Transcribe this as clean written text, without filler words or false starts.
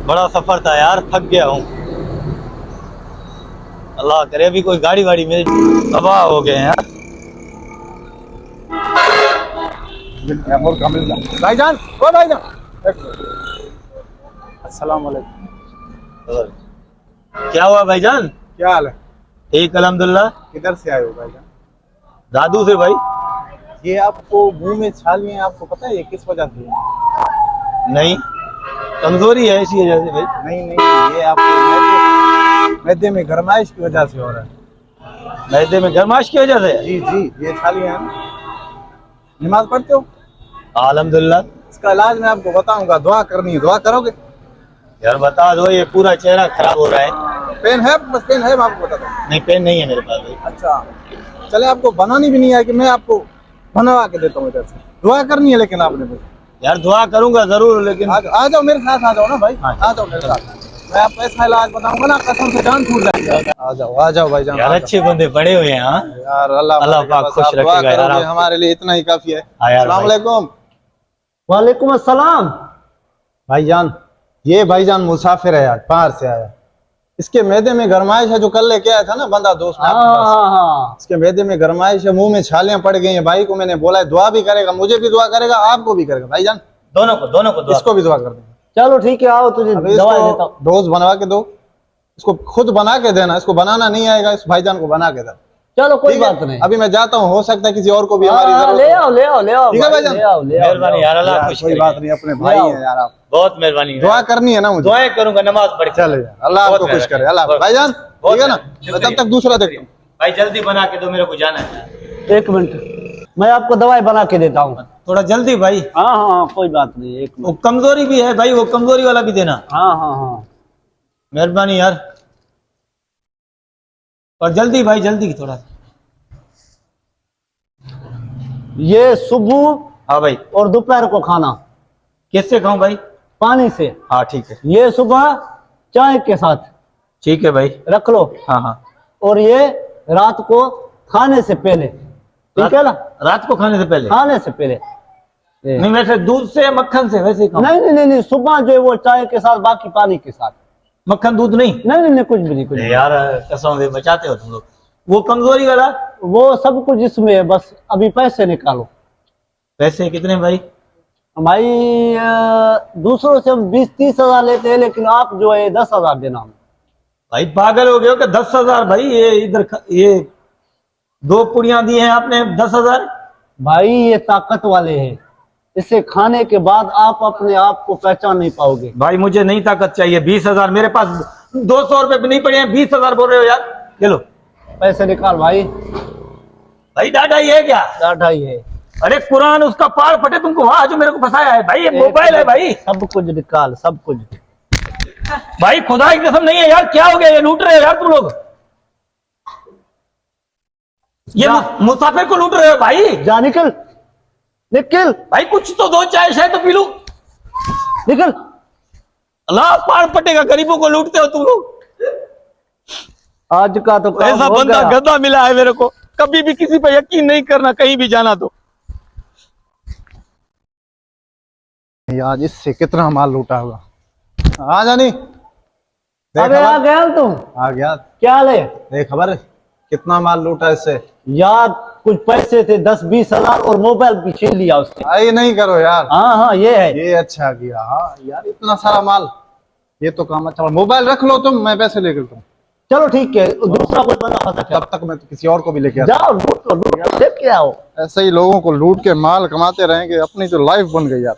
बड़ा सफर था यार, थक गया हूँ। अल्लाह करे अभी कोई गाड़ी वाड़ी मिल। तबाह हो गए हैं यार। भाईजान, ओ भाईजान, अस्सलाम वालेकुम। क्या हुआ भाईजान? क्या हाल है? ठीक अल्हम्दुलिल्लाह। किधर से आए हो भाईजान? दादू से भाई। ये आपको मुंह में छालियां, आपको पता है ये किस वजह से है? नहीं, कमजोरी है इसी वजह से भाई। नहीं नहीं, ये आपको मैदे में गरमाइश की वजह से हो रहा है। मैदे में गरमाश की वजह से? जी जी, ये छालियां हैं ना। नमाज पढ़ते हो? अल्हम्दुलिल्लाह। इसका इलाज मैं आपको बताऊंगा, दुआ करनी है, दुआ करोगे? यार बता दो, ये पूरा चेहरा खराब हो रहा है। पेन है? बस पेन है, मैं आपको बताता हूँ। नहीं, पेन नहीं है मेरे पास भाई। अच्छा चले, आपको बनानी भी नहीं है कि मैं आपको बनवा के देता हूँ इधर से। दुआ करनी है लेकिन आपने मुझे। यार दुआ करूंगा जरूर, लेकिन आ जाओ मेरे साथ, आ जाओ ना भाई। हाँ। आ जाओ मेरे साथ, मैं आपको ऐसा इलाज बताऊंगा ना, कसम से जान छूट जाएगी। आ जाओ भाईजान। यार अच्छे बंदे पड़े हुए हैं। हाँ यार अल्लाह पाक खुश आप दुआ रखेगा यार। करोगे, हमारे लिए इतना ही काफी है। हाँ यार अस्सलाम भाई। वालेकुम। वालेकुम अस्सलाम। भाईजान, ये भाईजान मुसाफिर है यार, बाहर से आया। इसके मैदे में गरमाइश है, जो कल लेके आया था ना बंदा दोस्त में आपके पास। हाँ, इसके मैदे में गरमाइश है, मुंह में छालियां पड़ गई हैं। भाई को मैंने बोला है दुआ भी करेगा, मुझे भी दुआ करेगा, आपको भी करेगा। भाईजान दोनों को दुआ। इसको भी दुआ कर देंगे। चलो ठीक है, आओ तुझे अभी दवा इसको देता हूँ। डोज बनवा के दो, इसको खुद बना के देना। इसको बनाना नहीं आएगा, इस भाईजान को बना के देना। चलो कोई ठीक है? बात नहीं। अभी मैं जाता हूँ, हो सकता है किसी और को भी हमारी हाँ, जरूरत ले हो। आओ ले आओ ले आओ ठीक है भाई, भाईजान? ले आओ ले आओ मेहरबानी यार, अल्लाह यार, खुश कोई करेगा। बात नहीं, अपने भाई हैं यार आप। बहुत मेहरबानी। दुआ करनी है ना मुझे। दुआएं करूंगा, नमाज पढ़ के। चलो यार, अल्लाह बहुत आपको खुश करे। मेहरबानी। अल्लाह भाईजान, बहुत ठीक है ना? शुक्रिया। मैं तब तक दूसरा देखता हूँ। भाई जल्दी बना के दो, मेरे को जाना है। एक मिनट, मैं आपको दवाई बना के देता हूँ। थोड़ा जल्दी भाई। हाँ हाँ हाँ, कोई बात नहीं, एक वो मिनट। कमजोरी भी है भाई, वो कमजोरी वाला भी देना। हाँ हाँ हाँ, मेहरबानी यार, और जल्दी भाई, जल्दी थोड़ा। ये सुबह हाँ भाई। और दोपहर को खाना। किससे खाऊं भाई? पानी से। हाँ ठीक है। ये सुबह चाय के साथ ठीक है भाई। रख लो। हाँ हाँ। और ये रात को खाने से पहले, ठीक है ना? रात को खाने से पहले? खाने से पहले। नहीं, वैसे दूध से मक्खन से वैसे ही खाऊं? नहीं नहीं नहीं नहीं, सुबह जो है वो चाय के साथ, बाकी पानी के साथ। मक्खन दूध नहीं? नहीं नहीं नहीं, कुछ भी नहीं, कुछ भी नहीं। यार कसम से बचाते हो तुम लोग। वो कमजोरी वाला? वो सब कुछ इसमें है, बस अभी पैसे निकालो। पैसे कितने भाई? भाई दूसरों से हम 20-30 हजार लेते हैं, लेकिन आप जो है 10 हजार देना हमें। भाई पागल हो गए हो क्या? 10,000 भाई? ये इधर ये 2 पुड़ियां दी हैं आपने, 10,000? भाई ये ताकत वाले हैं, इसे खाने के बाद आप अपने आप को पहचान नहीं पाओगे। भाई मुझे नहीं ताकत चाहिए। 20,000 मेरे पास 200 रुपए भी नहीं पड़े हैं, 20,000 बोल रहे हो यार? ले लो पैसे निकाल भाई। भाई। डाटा ही है क्या? डाटा ही है। अरे कुरान उसका पार फटे तुमको, वहां जो मेरे को फंसाया है भाई। ये मोबाइल है भाई। सब कुछ निकाल, सब कुछ। भाई खुदा की कसम नहीं है यार, क्या हो गया? ये लूट रहे हो यार तुम लोग। ये मुसाफिर को लूट रहे हो भाई। जा निकल, निकल भाई कुछ तो दो, चाय शायद तो पी लूं। निकल। अल्लाह पार पटेगा, गरीबों को लूटते हो तुम लोग। आज का तो काम ऐसा हो बंदा गया। गधा मिला है मेरे को। कभी भी किसी पे यकीन नहीं करना, कहीं भी जाना तो। यार इससे कितना माल लूटा होगा। आ जानी, अबे आ गया तुम? आ गया। क्या ले? देख खबर कितना माल लूटा इससे। यार कुछ पैसे थे 10-20 हजार, और मोबाइल भी छीन लिया उसने। ये नहीं करो यार। हाँ हाँ, ये है। ये अच्छा किया। हाँ यार, इतना सारा माल, ये तो काम अच्छा। मोबाइल रख लो तुम, मैं पैसे लेकर तुम। चलो ठीक है, दूसरा कोई बंदा फंसा क्या? तब तक मैं तो किसी और को भी लेके आता जाओ लूट लो, लूट लेके आओ। हूं। ऐसे ही लोगों को लूट के माल कमाते रहेंगे, अपनी तो लाइफ बन गई यार।